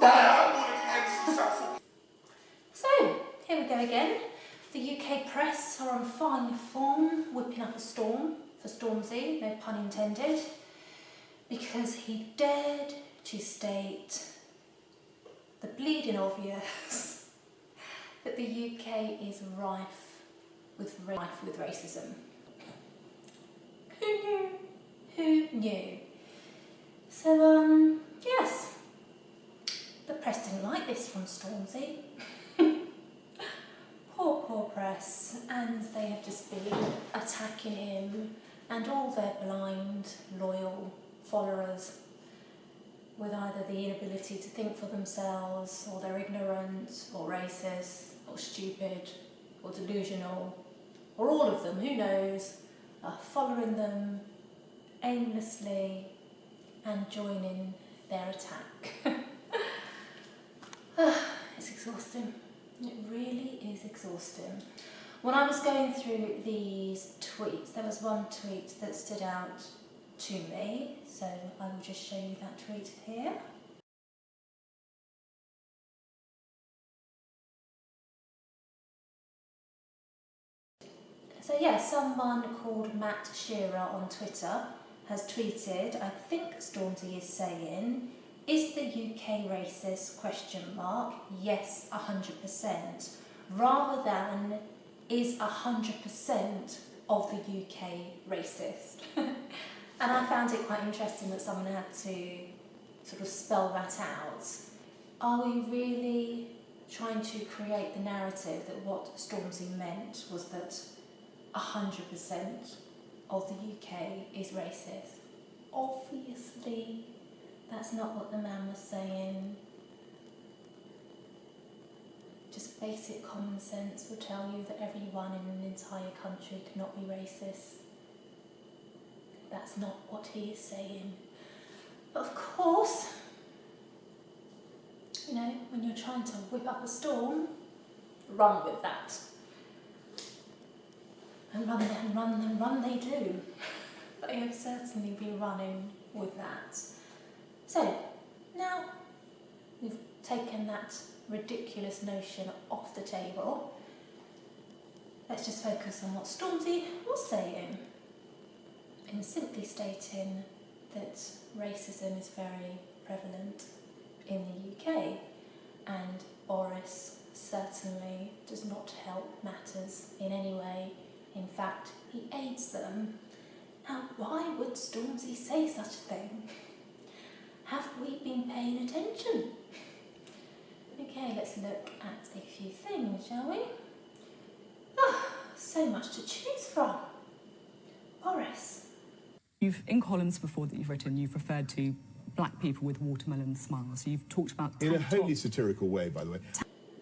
So, here we go again. The UK press are on fine form, whipping up a storm for Stormzy, no pun intended, because he dared to state the bleeding obvious that the UK is rife with racism. Who knew? Who knew? So, yes, the press didn't like this from Stormzy. Poor press, and they have just been attacking him and all their blind, loyal followers with either the inability to think for themselves, or they're ignorant, or racist, or stupid, or delusional, or all of them, who knows, are following them aimlessly and joining their attack. It's exhausting. It really is exhausting. When I was going through these tweets, there was one tweet that stood out to me, so I will just show you that tweet here. So yeah, someone called Matt Shearer on Twitter has tweeted, I think Stormzy is saying, is the UK racist? Yes, 100%, rather than is 100% of the UK racist. And I found it quite interesting that someone had to sort of spell that out. Are we really trying to create the narrative that what Stormzy meant was that 100% of the UK is racist? Obviously, that's not what the man was saying. Just basic common sense will tell you that everyone in an entire country cannot be racist. That's not what he is saying. But of course, you know, when you're trying to whip up a storm, run with that. And run they do. They have certainly been running with that. So, now we've taken that ridiculous notion off the table, let's just focus on what Stormzy was saying, in simply stating that racism is very prevalent in the UK, and Boris certainly does not help matters in any way. In fact, he aids them. Now, why would Stormzy say such a thing? Have we been paying attention? Okay, let's look at a few things, shall we? So much to choose from. Boris. In columns before that you've written, you've referred to black people with watermelon smiles. You've talked about... In a wholly satirical way, by the way.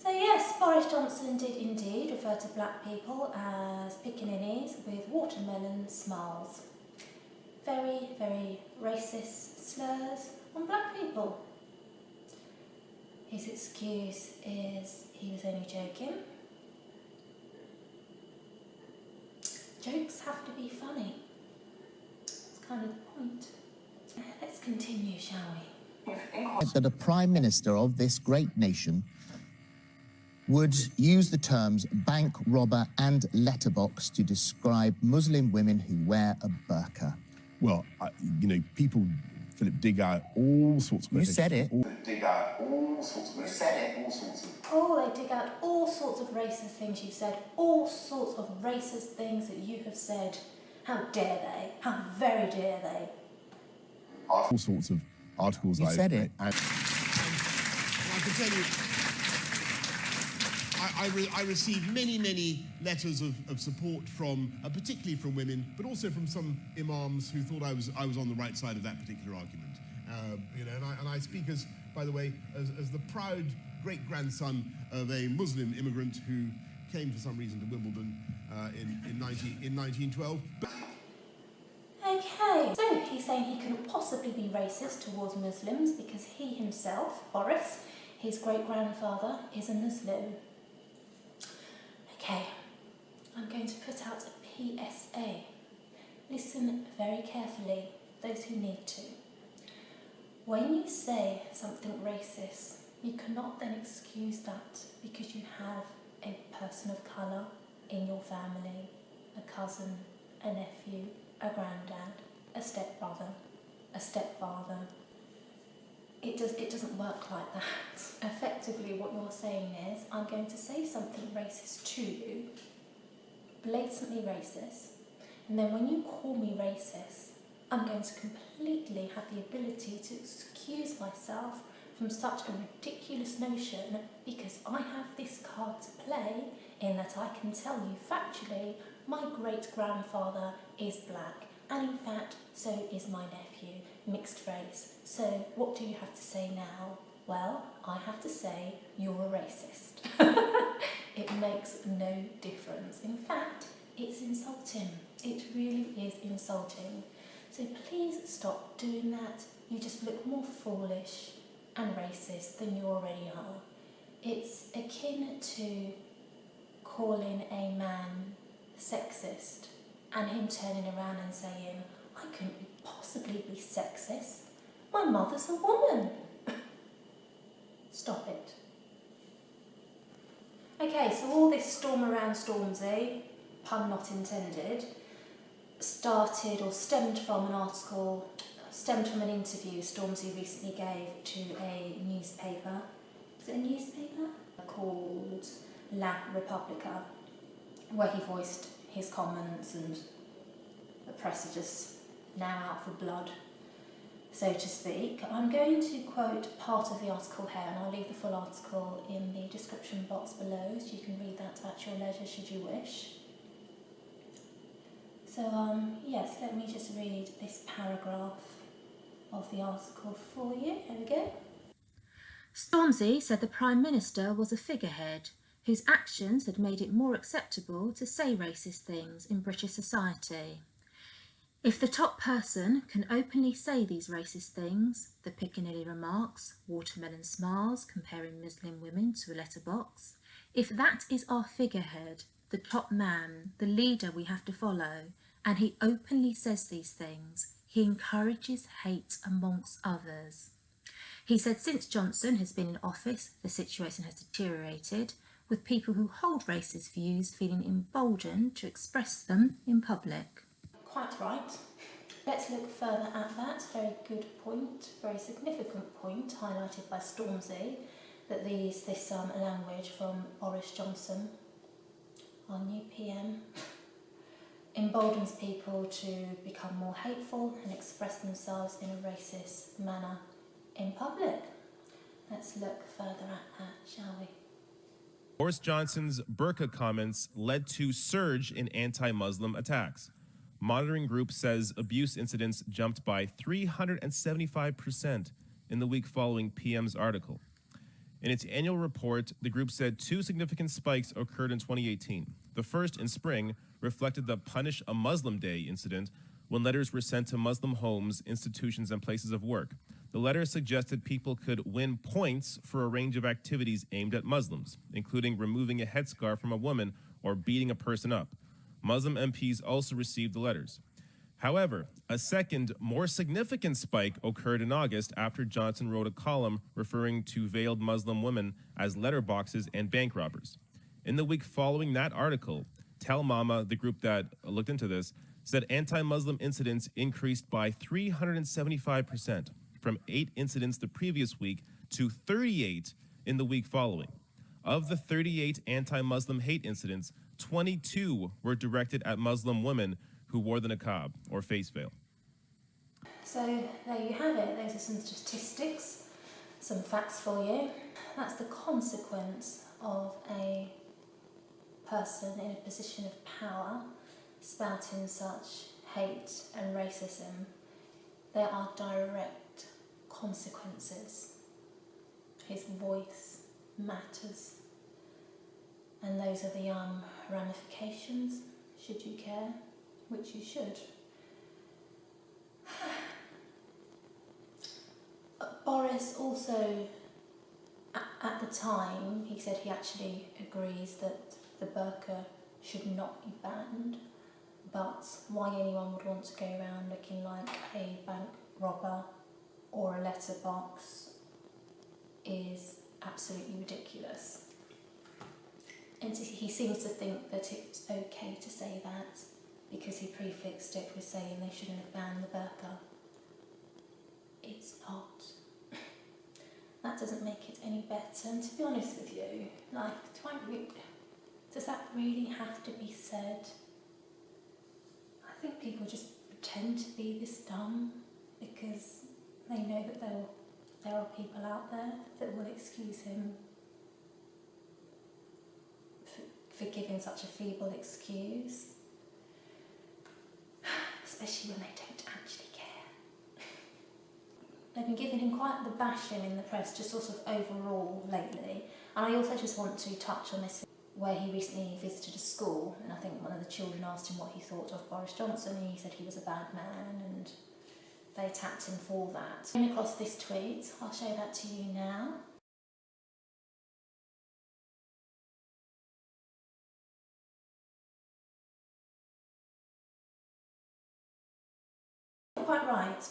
So yes, Boris Johnson did indeed refer to black people as pickaninnies with watermelon smiles. Very, very racist slurs on black people. His excuse is he was only joking. Jokes have to be funny. That's kind of the point. Let's continue, shall we? That a prime minister of this great nation would use the terms bank robber and letterbox to describe Muslim women who wear a burqa. Well, you know, people, Philip, dig out all sorts of... You said it. Dig out all sorts of... You said it. All sorts of... Oh, they dig out all sorts of racist things you've said, all sorts of racist things that you have said. How dare they? How very dare they? All sorts of articles You said it. And I can tell you, I received many letters of support from, particularly from women, but also from some imams who thought I was on the right side of that particular argument. You know, and I speak as, by the way, as the proud great-grandson of a Muslim immigrant who came for some reason to Wimbledon in 1912. Okay, so he's saying he couldn't possibly be racist towards Muslims because he himself, Boris, his great-grandfather, is a Muslim. Okay, I'm going to put out a PSA. Listen very carefully, those who need to. When you say something racist you cannot then excuse that because you have a person of colour in your family, a cousin, a nephew, a granddad, a stepbrother, a stepfather. It doesn't work like that. Effectively, what you're saying is, I'm going to say something racist to you, blatantly racist, and then when you call me racist, I'm going to completely have the ability to excuse myself from such a ridiculous notion because I have this card to play in that I can tell you factually my great-grandfather is black, and in fact so is my nephew, mixed race. So what do you have to say now? Well, I have to say you're a racist. It makes no difference. In fact, it's insulting. It really is insulting. So please stop doing that. You just look more foolish and racist than you already are. It's akin to calling a man sexist and him turning around and saying, I couldn't possibly be sexist. My mother's a woman. Stop it. Okay, so all this storm around Stormzy, pun not intended, started or stemmed from an interview Stormzy recently gave to a newspaper. Is it a newspaper? Called La Repubblica, where he voiced his comments, and the press are just now out for blood, so to speak. I'm going to quote part of the article here, and I'll leave the full article in the description box below, so you can read that at your leisure should you wish. So, yes, let me just read this paragraph of the article for you. Here we go. Stormzy said the Prime Minister was a figurehead whose actions had made it more acceptable to say racist things in British society. If the top person can openly say these racist things, the Piccadilly remarks, watermelon smiles comparing Muslim women to a letterbox, if that is our figurehead, the top man, the leader we have to follow, and he openly says these things, he encourages hate amongst others. He said since Johnson has been in office, the situation has deteriorated, with people who hold racist views feeling emboldened to express them in public. Quite right. Let's look further at that. Very good point, very significant point highlighted by Stormzy, that this language from Boris Johnson, our new PM, emboldens people to become more hateful and express themselves in a racist manner in public. Let's look further at that, shall we? Boris Johnson's burqa comments led to surge in anti-Muslim attacks. Monitoring Group says abuse incidents jumped by 375% in the week following PM's article. In its annual report, the group said 2 significant spikes occurred in 2018. The first, in spring, reflected the Punish a Muslim Day incident when letters were sent to Muslim homes, institutions, and places of work. The letter suggested people could win points for a range of activities aimed at Muslims, including removing a headscarf from a woman or beating a person up. Muslim MPs also received the letters. However, a second, more significant spike occurred in August after Johnson wrote a column referring to veiled Muslim women as letterboxes and bank robbers. In the week following that article, Tell Mama, the group that looked into this, said anti-Muslim incidents increased by 375%, from 8 incidents the previous week to 38 in the week following. Of the 38 anti-Muslim hate incidents, 22 were directed at Muslim women who wore the niqab, or face veil. So there you have it. Those are some statistics, some facts for you. That's the consequence of a person in a position of power spouting such hate and racism. There are direct consequences. His voice matters. And those are the ramifications, should you care, which you should. Boris also, at the time, he said he actually agrees that the burqa should not be banned, but why anyone would want to go around looking like a bank robber or a letterbox is absolutely ridiculous. And he seems to think that it's okay to say that because he prefixed it with saying they shouldn't have banned the burqa. It's not. That doesn't make it any better. And to be honest with you, like, does that really have to be said? I think people just pretend to be this dumb because they know that there are people out there that will excuse him for giving such a feeble excuse, especially when they don't actually care. They've been giving him quite the bashing in the press, just sort of overall lately. And I also just want to touch on this where he recently visited a school, and I think one of the children asked him what he thought of Boris Johnson, and he said he was a bad man, and they attacked him for that. I came across this tweet, I'll show that to you now.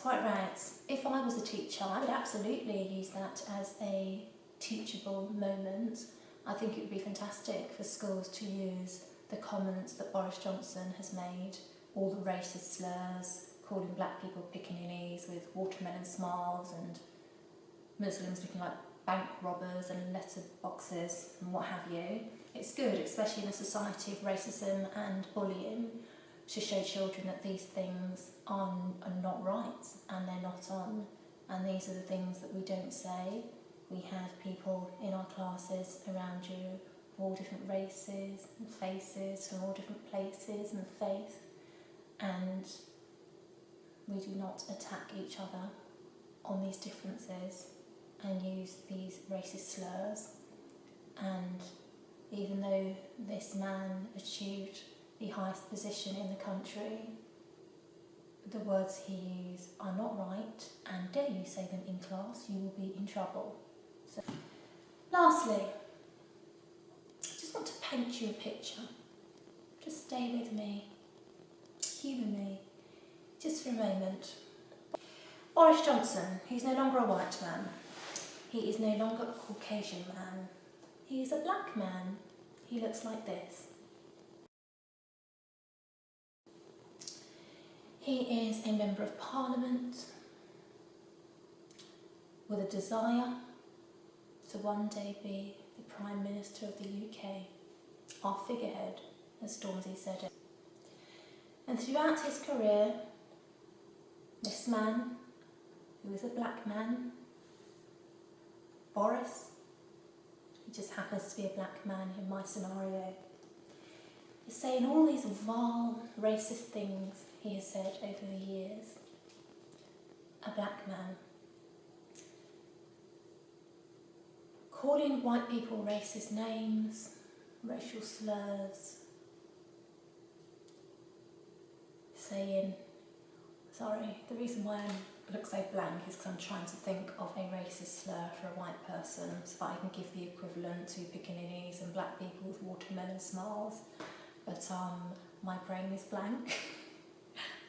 Quite right. If I was a teacher, I would absolutely use that as a teachable moment. I think it would be fantastic for schools to use the comments that Boris Johnson has made, all the racist slurs, calling black people pickaninnies with watermelon smiles and Muslims looking like bank robbers and letter boxes and what have you. It's good, especially in a society of racism and bullying, to show children that these things are not right and they're not on, and these are the things that we don't say. We have people in our classes around you of all different races and faces from all different places and faith, and we do not attack each other on these differences and use these racist slurs. And even though this man achieved the highest position in the country, the words he used are not right, and dare you say them in class, you will be in trouble. So, lastly, I just want to paint you a picture. Just stay with me, humour me, just for a moment. Boris Johnson, he's no longer a white man. He is no longer a Caucasian man. He is a black man. He looks like this. He is a member of Parliament with a desire to one day be the Prime Minister of the UK, our figurehead, as Stormzy said it. And throughout his career, this man, who is a black man, Boris, he just happens to be a black man in my scenario, is saying all these vile, racist things he has said over the years. A black man. Calling white people racist names, racial slurs, saying, sorry, the reason why I look so blank is because I'm trying to think of a racist slur for a white person so that I can give the equivalent to pickaninnies and black people with watermelon smiles, but my brain is blank.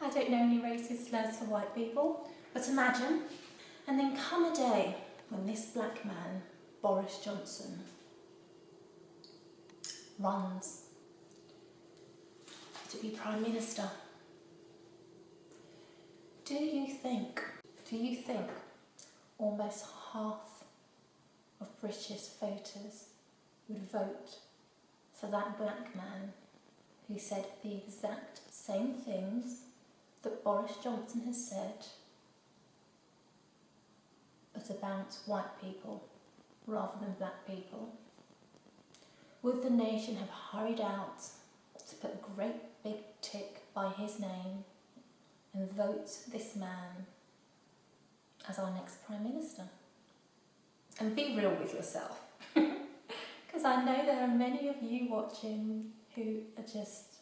I don't know any racist slurs for white people, but imagine. And then come a day when this black man, Boris Johnson, runs to be Prime Minister. Do you think almost half of British voters would vote for that black man who said the exact same things that Boris Johnson has said, but about white people rather than black people? Would the nation have hurried out to put a great big tick by his name and vote this man as our next Prime Minister? And be real with yourself, because I know there are many of you watching who are just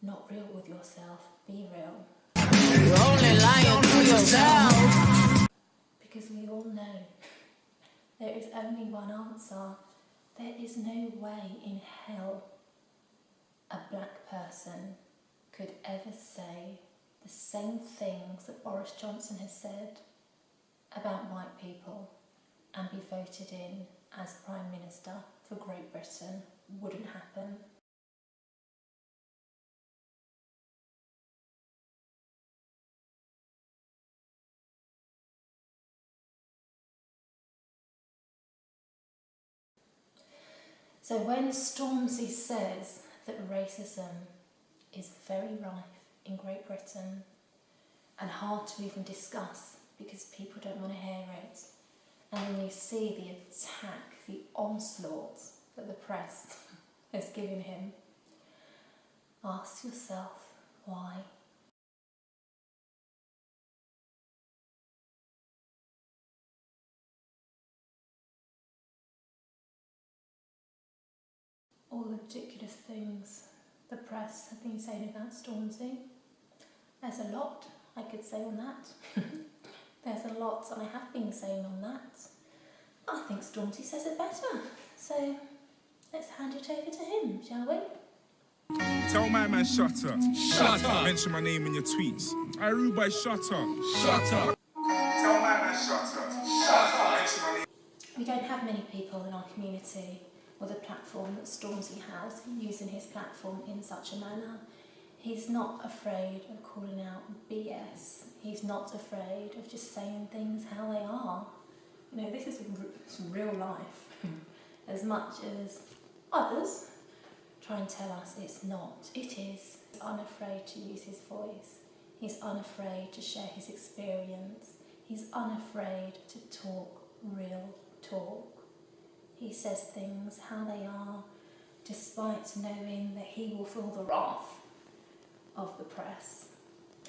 not real with yourself. Be real. You're only lying to yourself. Because we all know there is only one answer. There is no way in hell a black person could ever say the same things that Boris Johnson has said about white people and be voted in as Prime Minister for Great Britain wouldn't happen. So when Stormzy says that racism is very rife in Great Britain and hard to even discuss because people don't want to hear it, and then you see the attack, the onslaught that the press has given him, ask yourself why. All the ridiculous things the press have been saying about Stormzy. There's a lot I could say on that. There's a lot I have been saying on that. I think Stormzy says it better. So let's hand it over to him, shall we? Tell my man shut up. Shut up. Mention my name in your tweets. I rude by shut up. Shut up. Tell my man shut up. Shut up. Mention my name. We don't have many people in our community with a platform that Stormzy has, using his platform in such a manner. He's not afraid of calling out BS. He's not afraid of just saying things how they are. You know, this is real life. As much as others try and tell us it's not, it is. He's unafraid to use his voice. He's unafraid to share his experience. He's unafraid to talk real talk. He says things how they are, despite knowing that he will feel the wrath of the press.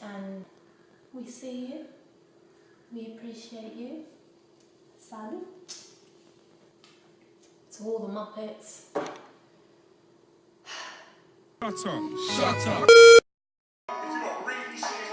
And we see you, we appreciate you. Salut. To all the Muppets. Shut up. Shut up. If you got really serious